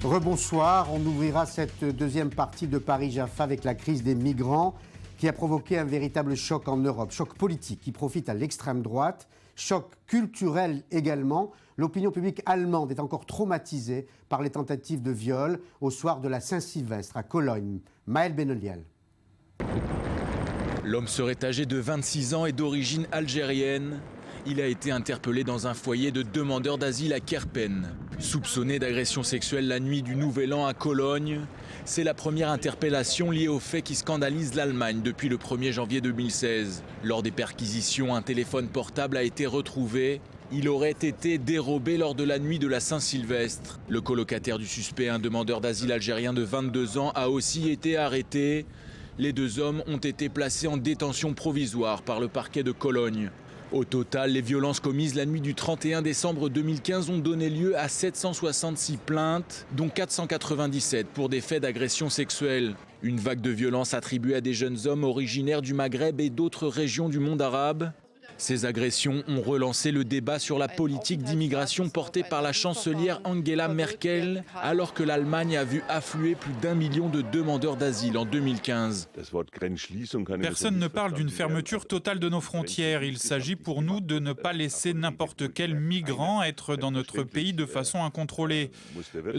Rebonsoir, on ouvrira cette deuxième partie de Paris-Jaffa avec la crise des migrants qui a provoqué un véritable choc en Europe. Choc politique qui profite à l'extrême droite, choc culturel également. L'opinion publique allemande est encore traumatisée par les tentatives de viol au soir de la Saint-Sylvestre à Cologne. Maël Benoliel. L'homme serait âgé de 26 ans et d'origine algérienne. Il a été interpellé dans un foyer de demandeurs d'asile à Kerpen. Soupçonné d'agression sexuelle la nuit du Nouvel An à Cologne, c'est la première interpellation liée au fait qui scandalise l'Allemagne depuis le 1er janvier 2016. Lors des perquisitions, un téléphone portable a été retrouvé. Il aurait été dérobé lors de la nuit de la Saint-Sylvestre. Le colocataire du suspect, un demandeur d'asile algérien de 22 ans, a aussi été arrêté. Les deux hommes ont été placés en détention provisoire par le parquet de Cologne. Au total, les violences commises la nuit du 31 décembre 2015 ont donné lieu à 766 plaintes, dont 497 pour des faits d'agression sexuelle. Une vague de violence attribuée à des jeunes hommes originaires du Maghreb et d'autres régions du monde arabe. Ces agressions ont relancé le débat sur la politique d'immigration portée par la chancelière Angela Merkel, alors que l'Allemagne a vu affluer plus d'1 million de demandeurs d'asile en 2015. Personne ne parle d'une fermeture totale de nos frontières. Il s'agit pour nous de ne pas laisser n'importe quel migrant être dans notre pays de façon incontrôlée.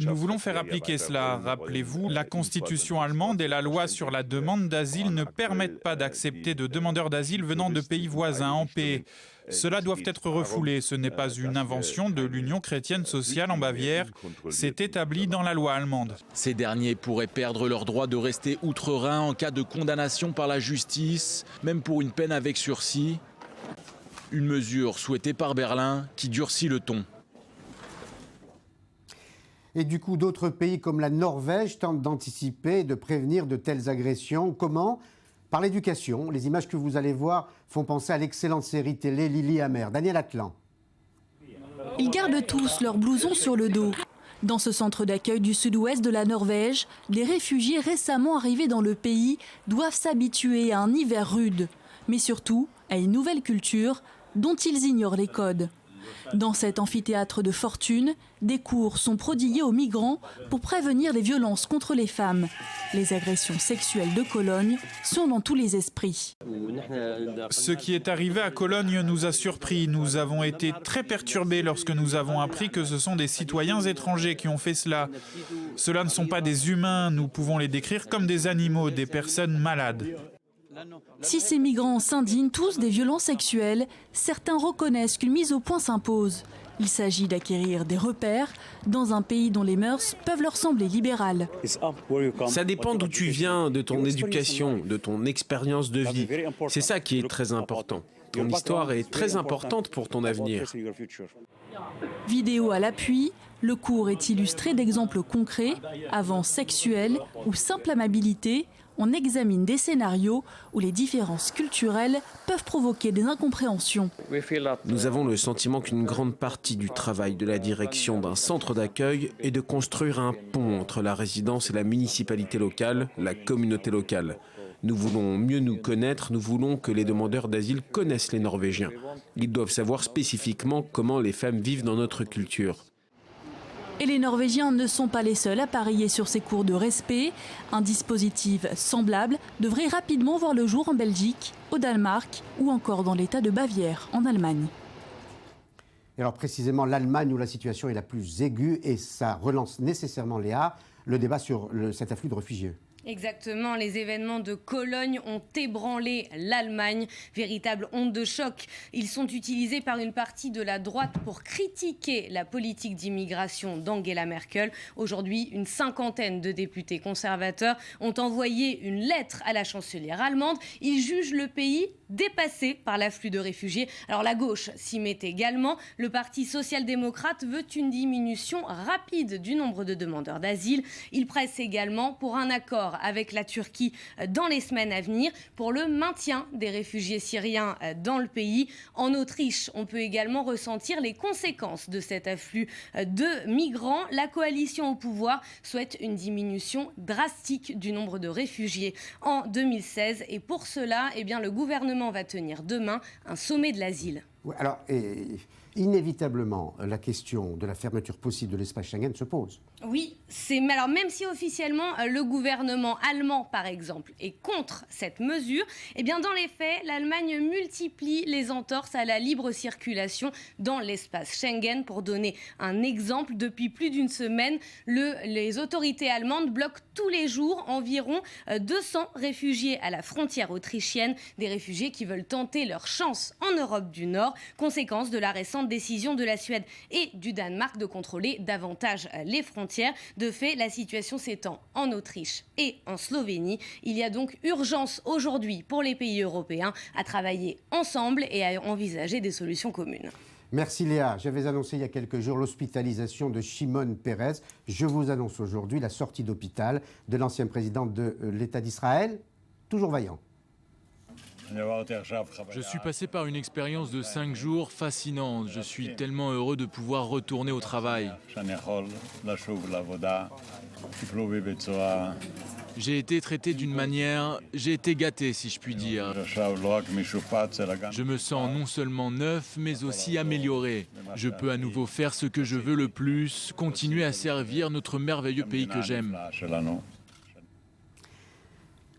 Nous voulons faire appliquer cela. Rappelez-vous, la constitution allemande et la loi sur la demande d'asile ne permettent pas d'accepter de demandeurs d'asile venant de pays voisins en paix. Cela doit être refoulé. Ce n'est pas une invention de l'Union chrétienne sociale en Bavière. C'est établi dans la loi allemande. Ces derniers pourraient perdre leur droit de rester outre-Rhin en cas de condamnation par la justice, même pour une peine avec sursis. Une mesure souhaitée par Berlin qui durcit le ton. Et du coup, d'autres pays comme la Norvège tentent d'anticiper et de prévenir de telles agressions. Comment ? Par l'éducation. Les images que vous allez voir font penser à l'excellente série télé Lily Amer. Daniel Atlan. Ils gardent tous leur blouson sur le dos. Dans ce centre d'accueil du sud-ouest de la Norvège, les réfugiés récemment arrivés dans le pays doivent s'habituer à un hiver rude, mais surtout à une nouvelle culture dont ils ignorent les codes. Dans cet amphithéâtre de fortune, des cours sont prodigués aux migrants pour prévenir les violences contre les femmes. Les agressions sexuelles de Cologne sont dans tous les esprits. Ce qui est arrivé à Cologne nous a surpris. Nous avons été très perturbés lorsque nous avons appris que ce sont des citoyens étrangers qui ont fait cela. Cela ne sont pas des humains, nous pouvons les décrire comme des animaux, des personnes malades. Si ces migrants s'indignent tous des violences sexuelles, certains reconnaissent qu'une mise au point s'impose. Il s'agit d'acquérir des repères dans un pays dont les mœurs peuvent leur sembler libérales. Ça dépend d'où tu viens, de ton éducation, de ton expérience de vie. C'est ça qui est très important. Ton histoire est très importante pour ton avenir. Vidéo à l'appui, le cours est illustré d'exemples concrets, avances sexuelles ou simple amabilité. On examine des scénarios où les différences culturelles peuvent provoquer des incompréhensions. Nous avons le sentiment qu'une grande partie du travail de la direction d'un centre d'accueil est de construire un pont entre la résidence et la municipalité locale, la communauté locale. Nous voulons mieux nous connaître, nous voulons que les demandeurs d'asile connaissent les Norvégiens. Ils doivent savoir spécifiquement comment les femmes vivent dans notre culture. Et les Norvégiens ne sont pas les seuls à parier sur ces cours de respect. Un dispositif semblable devrait rapidement voir le jour en Belgique, au Danemark ou encore dans l'État de Bavière, en Allemagne. Et alors précisément l'Allemagne où la situation est la plus aiguë et ça relance nécessairement, Léa, le débat sur cet afflux de réfugiés. Exactement, les événements de Cologne ont ébranlé l'Allemagne. Véritable onde de choc. Ils sont utilisés par une partie de la droite pour critiquer la politique d'immigration d'Angela Merkel. Aujourd'hui, une cinquantaine de députés conservateurs ont envoyé une lettre à la chancelière allemande. Ils jugent le pays dépassé par l'afflux de réfugiés. Alors la gauche s'y met également. Le parti social-démocrate veut une diminution rapide du nombre de demandeurs d'asile. Il presse également pour un accord avec la Turquie dans les semaines à venir pour le maintien des réfugiés syriens dans le pays. En Autriche, on peut également ressentir les conséquences de cet afflux de migrants. La coalition au pouvoir souhaite une diminution drastique du nombre de réfugiés en 2016. Et pour cela, le gouvernement va tenir demain un sommet de l'asile. Oui, alors, inévitablement, la question de la fermeture possible de l'espace Schengen se pose. Oui, alors même si officiellement le gouvernement allemand, par exemple, est contre cette mesure, eh bien dans les faits, l'Allemagne multiplie les entorses à la libre circulation dans l'espace Schengen. Pour donner un exemple, depuis plus d'une semaine, les autorités allemandes bloquent tous les jours environ 200 réfugiés à la frontière autrichienne, des réfugiés qui veulent tenter leur chance en Europe du Nord, conséquence de la récente décision de la Suède et du Danemark de contrôler davantage les frontières. De fait, la situation s'étend en Autriche et en Slovénie. Il y a donc urgence aujourd'hui pour les pays européens à travailler ensemble et à envisager des solutions communes. Merci Léa. J'avais annoncé il y a quelques jours l'hospitalisation de Shimon Peres. Je vous annonce aujourd'hui la sortie d'hôpital de l'ancien président de l'État d'Israël, toujours vaillant. Je suis passé par une expérience de 5 jours fascinante. Je suis tellement heureux de pouvoir retourner au travail. J'ai été traité d'une manière... J'ai été gâté, si je puis dire. Je me sens non seulement neuf, mais aussi amélioré. Je peux à nouveau faire ce que je veux le plus, continuer à servir notre merveilleux pays que j'aime.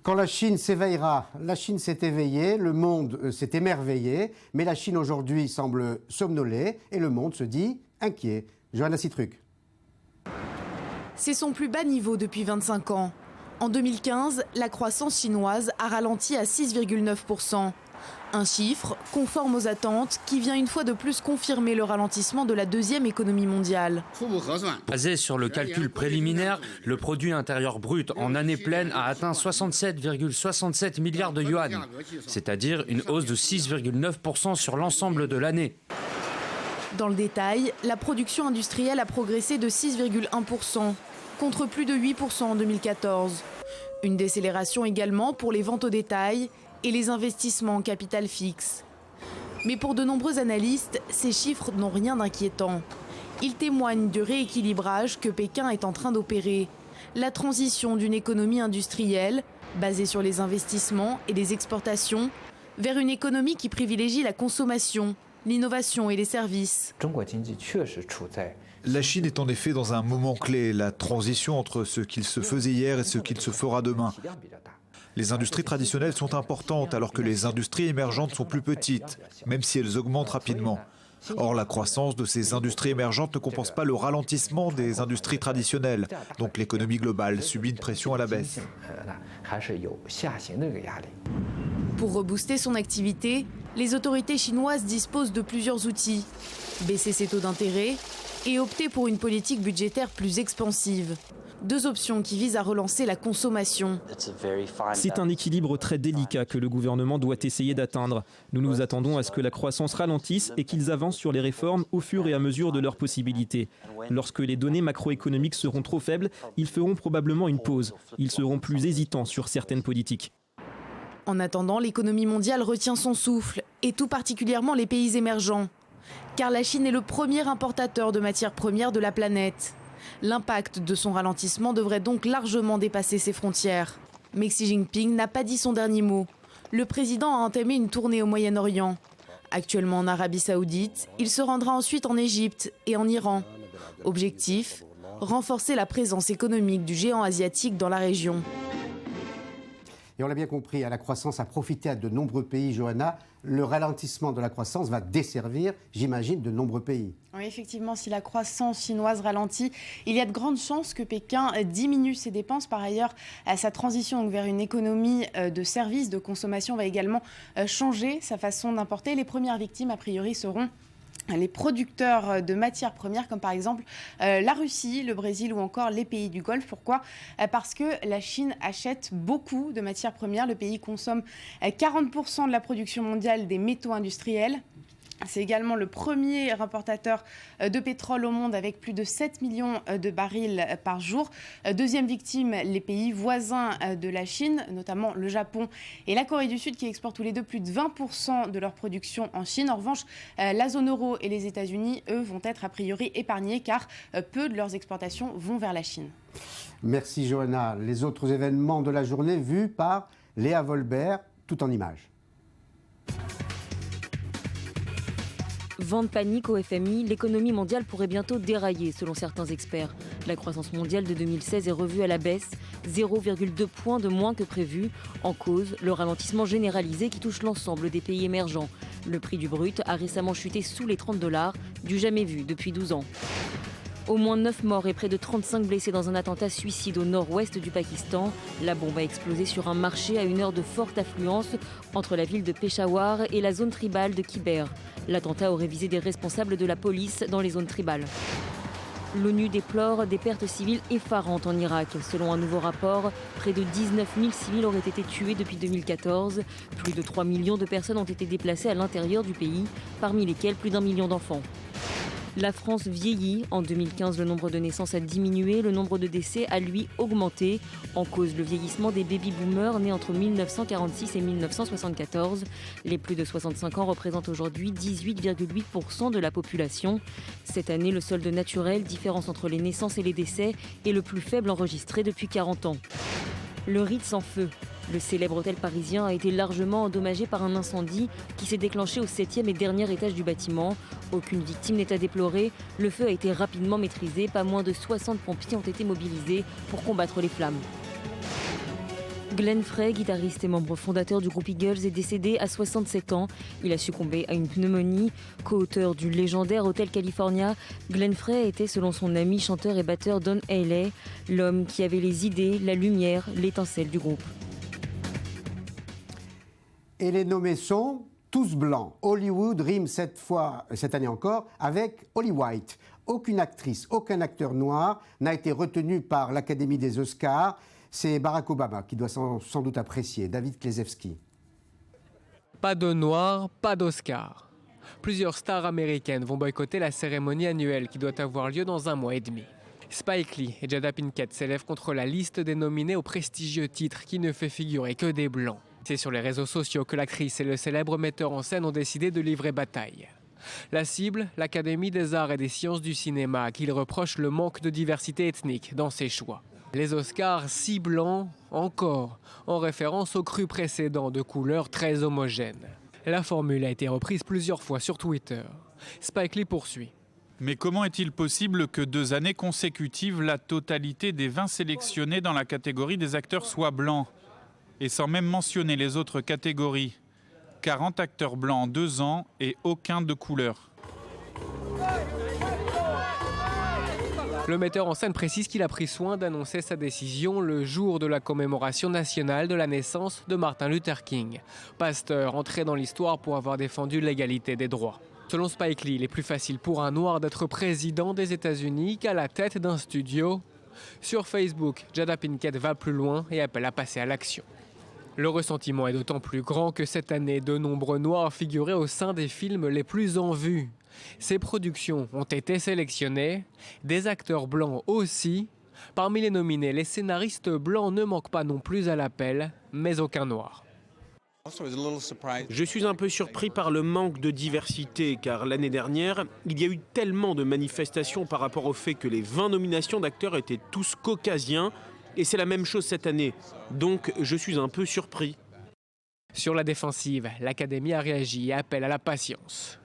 Quand la Chine s'éveillera, la Chine s'est éveillée, le monde s'est émerveillé, mais la Chine aujourd'hui semble somnolée et le monde se dit inquiet. Johanna Citruc. C'est son plus bas niveau depuis 25 ans. En 2015, la croissance chinoise a ralenti à 6,9%. Un chiffre conforme aux attentes qui vient une fois de plus confirmer le ralentissement de la deuxième économie mondiale. Basé sur le calcul préliminaire, le produit intérieur brut en année pleine a atteint 67,67 milliards de yuan, c'est-à-dire une hausse de 6,9% sur l'ensemble de l'année. Dans le détail, la production industrielle a progressé de 6,1%, contre plus de 8% en 2014. Une décélération également pour les ventes au détail et les investissements en capital fixe. Mais pour de nombreux analystes, ces chiffres n'ont rien d'inquiétant. Ils témoignent du rééquilibrage que Pékin est en train d'opérer. La transition d'une économie industrielle, basée sur les investissements et les exportations, vers une économie qui privilégie la consommation, l'innovation et les services. La Chine est en effet dans un moment clé, la transition entre ce qu'il se faisait hier et ce qu'il se fera demain. Les industries traditionnelles sont importantes alors que les industries émergentes sont plus petites, même si elles augmentent rapidement. Or, la croissance de ces industries émergentes ne compense pas le ralentissement des industries traditionnelles, donc l'économie globale subit une pression à la baisse. Pour rebooster son activité, les autorités chinoises disposent de plusieurs outils. Baisser ses taux d'intérêt et opter pour une politique budgétaire plus expansive. Deux options qui visent à relancer la consommation. C'est un équilibre très délicat que le gouvernement doit essayer d'atteindre. Nous nous attendons à ce que la croissance ralentisse et qu'ils avancent sur les réformes au fur et à mesure de leurs possibilités. Lorsque les données macroéconomiques seront trop faibles, ils feront probablement une pause. Ils seront plus hésitants sur certaines politiques. En attendant, l'économie mondiale retient son souffle, et tout particulièrement les pays émergents. Car la Chine est le premier importateur de matières premières de la planète. L'impact de son ralentissement devrait donc largement dépasser ses frontières. Mais Xi Jinping n'a pas dit son dernier mot. Le président a entamé une tournée au Moyen-Orient. Actuellement en Arabie Saoudite, il se rendra ensuite en Égypte et en Iran. Objectif, renforcer la présence économique du géant asiatique dans la région. Et on l'a bien compris, la croissance a profité à de nombreux pays, Johanna. Le ralentissement de la croissance va desservir, j'imagine, de nombreux pays. Oui, effectivement, si la croissance chinoise ralentit, il y a de grandes chances que Pékin diminue ses dépenses. Par ailleurs, sa transition vers une économie de services, de consommation va également changer sa façon d'importer. Les premières victimes, a priori, seront les producteurs de matières premières, comme par exemple la Russie, le Brésil ou encore les pays du Golfe. Pourquoi ? Parce que la Chine achète beaucoup de matières premières. Le pays consomme 40% de la production mondiale des métaux industriels. C'est également le premier importateur de pétrole au monde avec plus de 7 millions de barils par jour. Deuxième victime, les pays voisins de la Chine, notamment le Japon et la Corée du Sud qui exportent tous les deux plus de 20% de leur production en Chine. En revanche, la zone euro et les États-Unis, eux, vont être a priori épargnés car peu de leurs exportations vont vers la Chine. Merci Johanna. Les autres événements de la journée vus par Léa Volbert, tout en images. Vent de panique au FMI, l'économie mondiale pourrait bientôt dérailler selon certains experts. La croissance mondiale de 2016 est revue à la baisse, 0,2 points de moins que prévu. En cause, le ralentissement généralisé qui touche l'ensemble des pays émergents. Le prix du brut a récemment chuté sous les $30, du jamais vu depuis 12 ans. Au moins 9 morts et près de 35 blessés dans un attentat suicide au nord-ouest du Pakistan. La bombe a explosé sur un marché à une heure de forte affluence entre la ville de Peshawar et la zone tribale de Khyber. L'attentat aurait visé des responsables de la police dans les zones tribales. L'ONU déplore des pertes civiles effarantes en Irak. Selon un nouveau rapport, près de 19 000 civils auraient été tués depuis 2014. Plus de 3 millions de personnes ont été déplacées à l'intérieur du pays, parmi lesquelles plus d'1 million d'enfants. La France vieillit. En 2015, le nombre de naissances a diminué, le nombre de décès a lui augmenté. En cause, le vieillissement des baby-boomers nés entre 1946 et 1974. Les plus de 65 ans représentent aujourd'hui 18,8% de la population. Cette année, le solde naturel, différence entre les naissances et les décès, est le plus faible enregistré depuis 40 ans. Le Ritz en feu. Le célèbre hôtel parisien a été largement endommagé par un incendie qui s'est déclenché au 7e et dernier étage du bâtiment. Aucune victime n'est à déplorer. Le feu a été rapidement maîtrisé. Pas moins de 60 pompiers ont été mobilisés pour combattre les flammes. Glenn Frey, guitariste et membre fondateur du groupe Eagles, est décédé à 67 ans. Il a succombé à une pneumonie. Co-auteur du légendaire Hotel California, Glenn Frey était, selon son ami chanteur et batteur Don Henley, l'homme qui avait les idées, la lumière, l'étincelle du groupe. Et les nommés sont tous blancs. Hollywood rime cette année encore avec Holly White. Aucune actrice, aucun acteur noir n'a été retenu par l'Académie des Oscars. C'est Barack Obama qui doit sans doute apprécier. David Klezewski. Pas de noir, pas d'Oscar. Plusieurs stars américaines vont boycotter la cérémonie annuelle qui doit avoir lieu dans 1 mois et demi. Spike Lee et Jada Pinkett s'élèvent contre la liste des nominés au prestigieux titre qui ne fait figurer que des blancs. C'est sur les réseaux sociaux que l'actrice et le célèbre metteur en scène ont décidé de livrer bataille. La cible, l'Académie des arts et des sciences du cinéma, à qui il reproche le manque de diversité ethnique dans ses choix. Les Oscars si blancs, encore, en référence au cru précédent de couleurs très homogènes. La formule a été reprise plusieurs fois sur Twitter. Spike Lee poursuit. Mais comment est-il possible que 2 années consécutives, la totalité des 20 sélectionnés dans la catégorie des acteurs soient blancs ? Et sans même mentionner les autres catégories. 40 acteurs blancs en 2 ans et aucun de couleur. Le metteur en scène précise qu'il a pris soin d'annoncer sa décision le jour de la commémoration nationale de la naissance de Martin Luther King, pasteur entré dans l'histoire pour avoir défendu l'égalité des droits. Selon Spike Lee, il est plus facile pour un noir d'être président des États-Unis qu'à la tête d'un studio. Sur Facebook, Jada Pinkett va plus loin et appelle à passer à l'action. Le ressentiment est d'autant plus grand que cette année, de nombreux noirs figuraient au sein des films les plus en vue. Ces productions ont été sélectionnées, des acteurs blancs aussi. Parmi les nominés, les scénaristes blancs ne manquent pas non plus à l'appel, mais aucun noir. Je suis un peu surpris par le manque de diversité, car l'année dernière, il y a eu tellement de manifestations par rapport au fait que les 20 nominations d'acteurs étaient tous caucasiens. Et c'est la même chose cette année. Donc, je suis un peu surpris. Sur la défensive, l'Académie a réagi et appelle à la patience.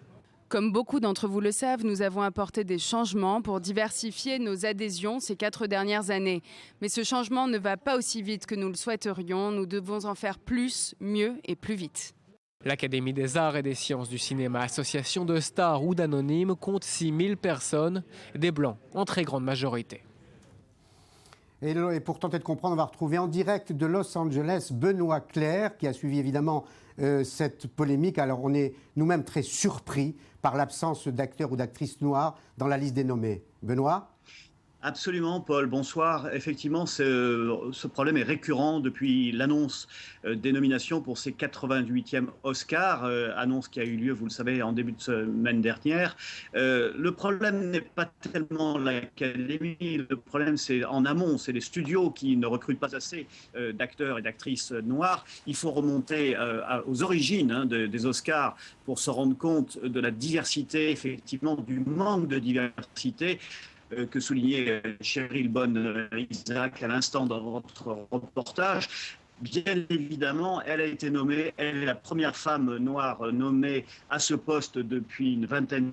Comme beaucoup d'entre vous le savent, nous avons apporté des changements pour diversifier nos adhésions ces 4 dernières années. Mais ce changement ne va pas aussi vite que nous le souhaiterions. Nous devons en faire plus, mieux et plus vite. L'Académie des arts et des sciences du cinéma, association de stars ou d'anonymes, compte 6000 personnes, des blancs en très grande majorité. Et pour tenter de comprendre, on va retrouver en direct de Los Angeles Benoît Clerc, qui a suivi évidemment cette polémique. Alors on est nous-mêmes très surpris par l'absence d'acteurs ou d'actrices noirs dans la liste des nommés. Benoît ? Absolument, Paul. Bonsoir. Effectivement, ce problème est récurrent depuis l'annonce des nominations pour ces 88e Oscars, annonce qui a eu lieu, vous le savez, en début de semaine dernière. Le problème n'est pas tellement l'Académie, le problème c'est en amont, c'est les studios qui ne recrutent pas assez d'acteurs et d'actrices noirs. Il faut remonter aux origines des Oscars pour se rendre compte de la diversité, effectivement, du manque de diversité que soulignait Cheryl Bonne-Isaac à l'instant dans votre reportage. Bien évidemment, elle a été nommée, elle est la première femme noire nommée à ce poste depuis une vingtaine.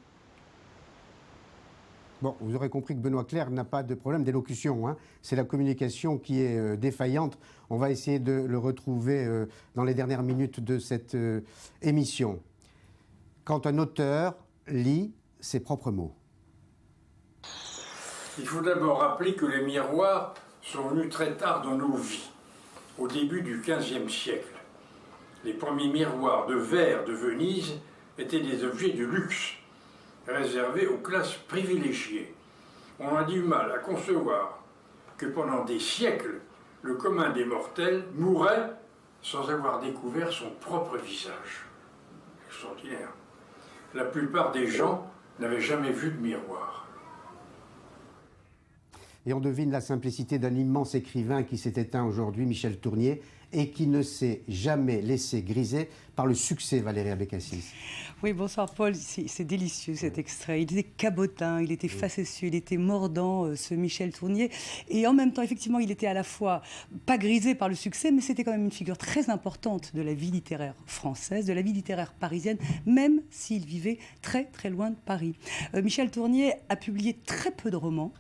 Bon, vous aurez compris que Benoît Clerc n'a pas de problème d'élocution, hein. C'est la communication qui est défaillante. On va essayer de le retrouver dans les dernières minutes de cette émission. Quand un auteur lit ses propres mots. Il faut d'abord rappeler que les miroirs sont venus très tard dans nos vies, au début du XVe siècle. Les premiers miroirs de verre de Venise étaient des objets de luxe, réservés aux classes privilégiées. On a du mal à concevoir que pendant des siècles, le commun des mortels mourait sans avoir découvert son propre visage. Extraordinaire. La plupart des gens n'avaient jamais vu de miroir. Et on devine la simplicité d'un immense écrivain qui s'est éteint aujourd'hui, Michel Tournier, et qui ne s'est jamais laissé griser par le succès, Valérie Abécassis. Oui, bonsoir Paul, c'est délicieux cet extrait. Il était cabotin, il était facétieux, il était mordant, ce Michel Tournier. Et en même temps, effectivement, il était à la fois pas grisé par le succès, mais c'était quand même une figure très importante de la vie littéraire française, de la vie littéraire parisienne, même s'il vivait très très loin de Paris. Michel Tournier a publié très peu de romans.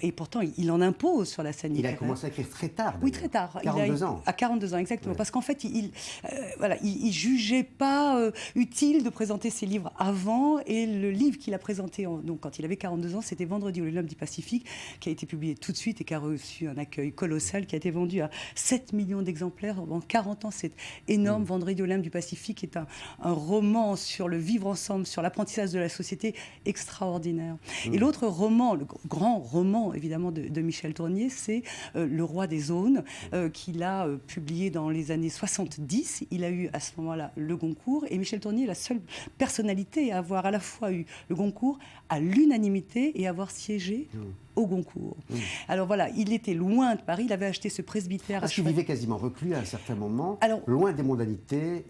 Et pourtant, il en impose sur la scène littéraire. Il a commencé à écrire très tard. Oui, très tard. 42 ans. À 42 ans, exactement. Ouais. Parce qu'en fait, il jugeait pas utile de présenter ses livres avant. Et le livre qu'il a présenté donc, quand il avait 42 ans, c'était Vendredi ou les Lames du Pacifique, qui a été publié tout de suite et qui a reçu un accueil colossal, qui a été vendu à 7 millions d'exemplaires en 40 ans. C'est énorme. Vendredi aux Lames du Pacifique est un roman sur le vivre ensemble, sur l'apprentissage de la société extraordinaire. Et l'autre roman, le grand roman, évidemment, de Michel Tournier, c'est Le Roi des Aunes, qu'il a publié dans les années 70. Il a eu à ce moment-là le Goncourt, et Michel Tournier est la seule personnalité à avoir à la fois eu le Goncourt à l'unanimité et avoir siégé au Goncourt. Alors voilà, il était loin de Paris, il avait acheté ce presbytère. Parce qu'il vivait quasiment reclus à un certain moment, loin des mondanités.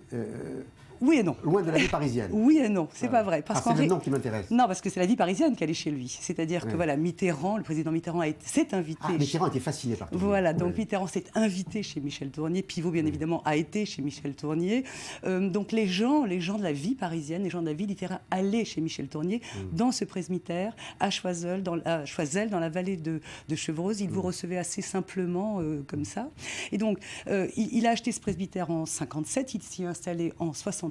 Oui et non. Loin de la vie parisienne. Oui et non, c'est pas vrai. C'est le nom qui m'intéresse. Non, parce que c'est la vie parisienne qui allait chez lui. C'est-à-dire que voilà, Mitterrand, le président Mitterrand s'est invité. Mitterrand était fasciné par tout. Voilà, donc Mitterrand s'est invité chez Michel Tournier. Pivot, bien évidemment, a été chez Michel Tournier. Donc les gens de la vie parisienne, les gens de la vie littéraire allaient chez Michel Tournier dans ce presbytère à Choiseul, dans la vallée de Chevreuse. Il vous recevait assez simplement comme ça. Et donc, il a acheté ce presbytère en 57. Il s'y est installé en 62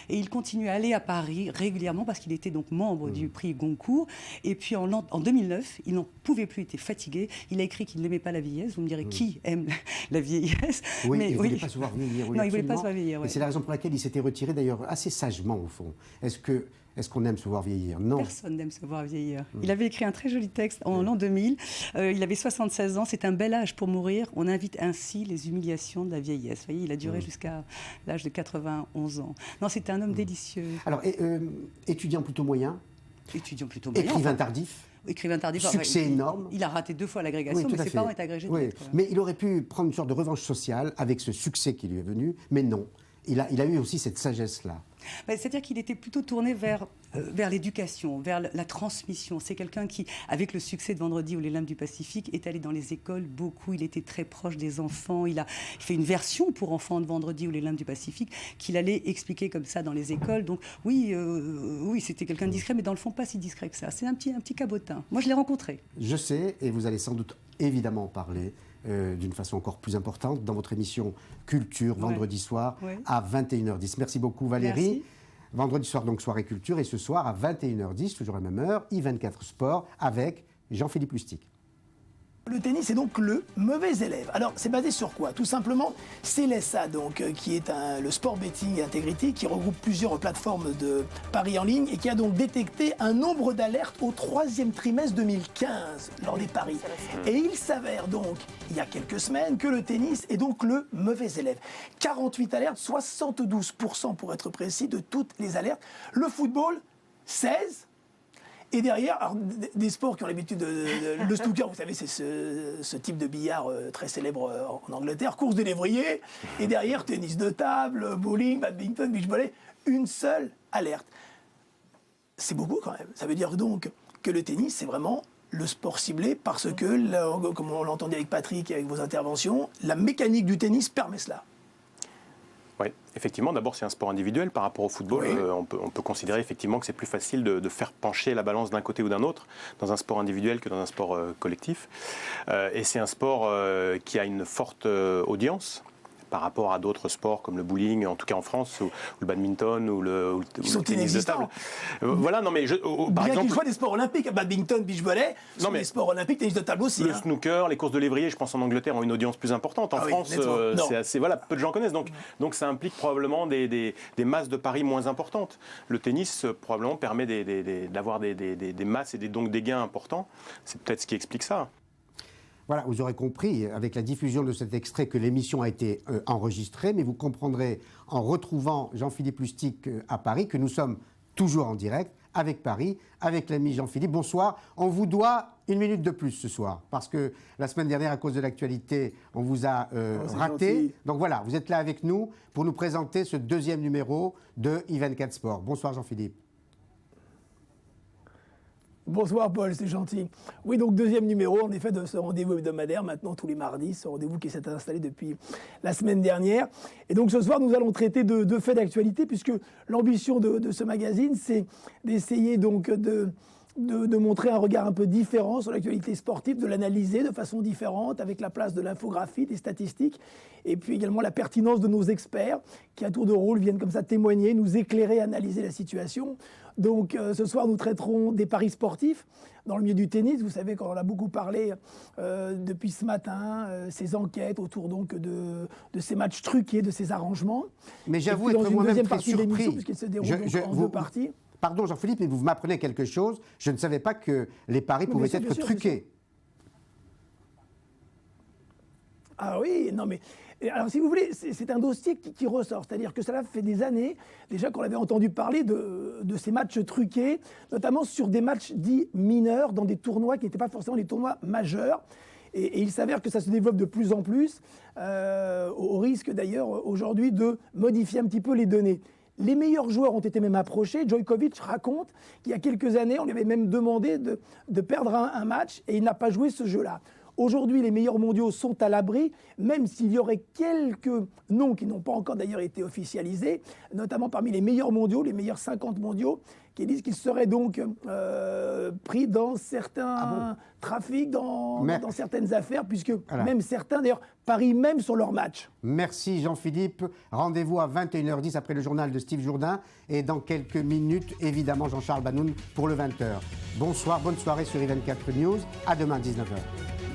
et il continue à aller à Paris régulièrement parce qu'il était donc membre du prix Goncourt. Et puis en 2009, il n'en pouvait plus, il était fatigué. Il a écrit qu'il n'aimait pas la vieillesse. Vous me direz, qui aime la vieillesse? Oui, mais il ne voulait pas se voir vieillir. Non, il ne voulait pas se voir vieillir. Et c'est la raison pour laquelle il s'était retiré d'ailleurs assez sagement au fond. Est-ce qu'on aime se voir vieillir? Non. Personne n'aime se voir vieillir. Il avait écrit un très joli texte en l'an 2000. Il avait 76 ans. C'est un bel âge pour mourir. On invite ainsi les humiliations de la vieillesse. Vous voyez, il a duré jusqu'à l'âge de 91 ans. Non, c'était un homme délicieux. Alors, étudiant plutôt moyen? Étudiant plutôt moyen. Écrivain tardif? Écrivain tardif. Succès énorme. Il a raté 2 fois l'agrégation, mais ses parents étaient agrégés. Mais il aurait pu prendre une sorte de revanche sociale avec ce succès qui lui est venu, mais non. Il a eu aussi cette sagesse-là. C'est-à-dire qu'il était plutôt tourné vers l'éducation, vers la transmission. C'est quelqu'un qui, avec le succès de Vendredi ou les Lames du Pacifique, est allé dans les écoles beaucoup. Il était très proche des enfants. Il a fait une version pour enfants de Vendredi ou les Lames du Pacifique qu'il allait expliquer comme ça dans les écoles. Donc oui, c'était quelqu'un de discret, mais dans le fond pas si discret que ça. C'est un petit cabotin. Moi, je l'ai rencontré. Je sais, et vous allez sans doute évidemment en parler d'une façon encore plus importante dans votre émission Culture, vendredi soir à 21h10. Merci beaucoup Valérie. Merci. Vendredi soir, donc soirée culture, et ce soir à 21h10, toujours à la même heure, I24 Sport avec Jean-Philippe Lustig. Le tennis est donc le mauvais élève. Alors, c'est basé sur quoi? Tout simplement, CLSA, donc, qui est le Sport Betting Integrity, qui regroupe plusieurs plateformes de paris en ligne et qui a donc détecté un nombre d'alertes au 3e trimestre 2015 lors des paris. Et il s'avère donc, il y a quelques semaines, que le tennis est donc le mauvais élève. 48 alertes, 72% pour être précis, de toutes les alertes. Le football, 16%. Et derrière, alors, des sports qui ont l'habitude le snooker, vous savez, c'est ce type de billard très célèbre en Angleterre, course de lévrier, et derrière, tennis de table, bowling, badminton, beach volley, une seule alerte. C'est beaucoup quand même. Ça veut dire donc que le tennis, c'est vraiment le sport ciblé parce que, comme on l'entendait avec Patrick et avec vos interventions, la mécanique du tennis permet cela. Oui, effectivement, d'abord c'est un sport individuel par rapport au football. Oui. On peut considérer effectivement que c'est plus facile de faire pencher la balance d'un côté ou d'un autre dans un sport individuel que dans un sport collectif. Et c'est un sport qui a une forte audience par rapport à d'autres sports comme le bowling, en tout cas en France, ou le badminton, ou le tennis de table. Voilà, non mais par exemple, qu'il soit des sports olympiques, badminton, beach volley, sont des sports olympiques, tennis de table aussi. Le snooker, les courses de lévrier, je pense en Angleterre, ont une audience plus importante. En France, c'est assez, voilà, peu de gens connaissent. Donc ça implique probablement des masses de paris moins importantes. Le tennis probablement permet d'avoir des masses et donc des gains importants. C'est peut-être ce qui explique ça. Voilà, vous aurez compris avec la diffusion de cet extrait que l'émission a été enregistrée, mais vous comprendrez en retrouvant Jean-Philippe Lustig à Paris que nous sommes toujours en direct avec Paris, avec l'ami Jean-Philippe. Bonsoir. On vous doit 1 minute de plus ce soir, parce que la semaine dernière, à cause de l'actualité, on vous a raté. Gentil. Donc voilà, vous êtes là avec nous pour nous présenter ce 2e numéro de i24 Sport. Bonsoir Jean-Philippe. Bonsoir Paul, c'est gentil. Oui, donc 2e numéro, en effet, de ce rendez-vous hebdomadaire, maintenant tous les mardis, ce rendez-vous qui s'est installé depuis la semaine dernière. Et donc ce soir, nous allons traiter de 2 faits d'actualité, puisque l'ambition de ce magazine, c'est d'essayer donc de montrer un regard un peu différent sur l'actualité sportive, de l'analyser de façon différente, avec la place de l'infographie, des statistiques, et puis également la pertinence de nos experts, qui à tour de rôle viennent comme ça témoigner, nous éclairer, analyser la situation. Donc ce soir, nous traiterons des paris sportifs dans le milieu du tennis. Vous savez qu'on en a beaucoup parlé depuis ce matin, ces enquêtes autour donc de ces matchs truqués, de ces arrangements. Mais j'avoue être moi-même très surpris. Puisqu'il se déroule en 2 parties. Pardon Jean-Philippe, mais vous m'apprenez quelque chose. Je ne savais pas que les paris pouvaient être truqués. Ah oui, non mais... Alors si vous voulez, c'est un dossier qui ressort. C'est-à-dire que cela fait des années déjà qu'on avait entendu parler de ces matchs truqués, notamment sur des matchs dits mineurs, dans des tournois qui n'étaient pas forcément des tournois majeurs. Et il s'avère que ça se développe de plus en plus, au risque d'ailleurs aujourd'hui de modifier un petit peu les données. Les meilleurs joueurs ont été même approchés. Djokovic raconte qu'il y a quelques années, on lui avait même demandé de perdre un match et il n'a pas joué ce jeu-là. Aujourd'hui, les meilleurs mondiaux sont à l'abri, même s'il y aurait quelques noms qui n'ont pas encore d'ailleurs été officialisés, notamment parmi les meilleurs mondiaux, les meilleurs 50 mondiaux, qui disent qu'ils seraient donc pris dans certains trafics, dans certaines affaires, puisque même certains d'ailleurs parient même sur leur match. Merci Jean-Philippe. Rendez-vous à 21h10 après le journal de Steve Jourdain et dans quelques minutes, évidemment, Jean-Charles Banoun pour le 20h. Bonsoir, bonne soirée sur i24 News. À demain, 19h.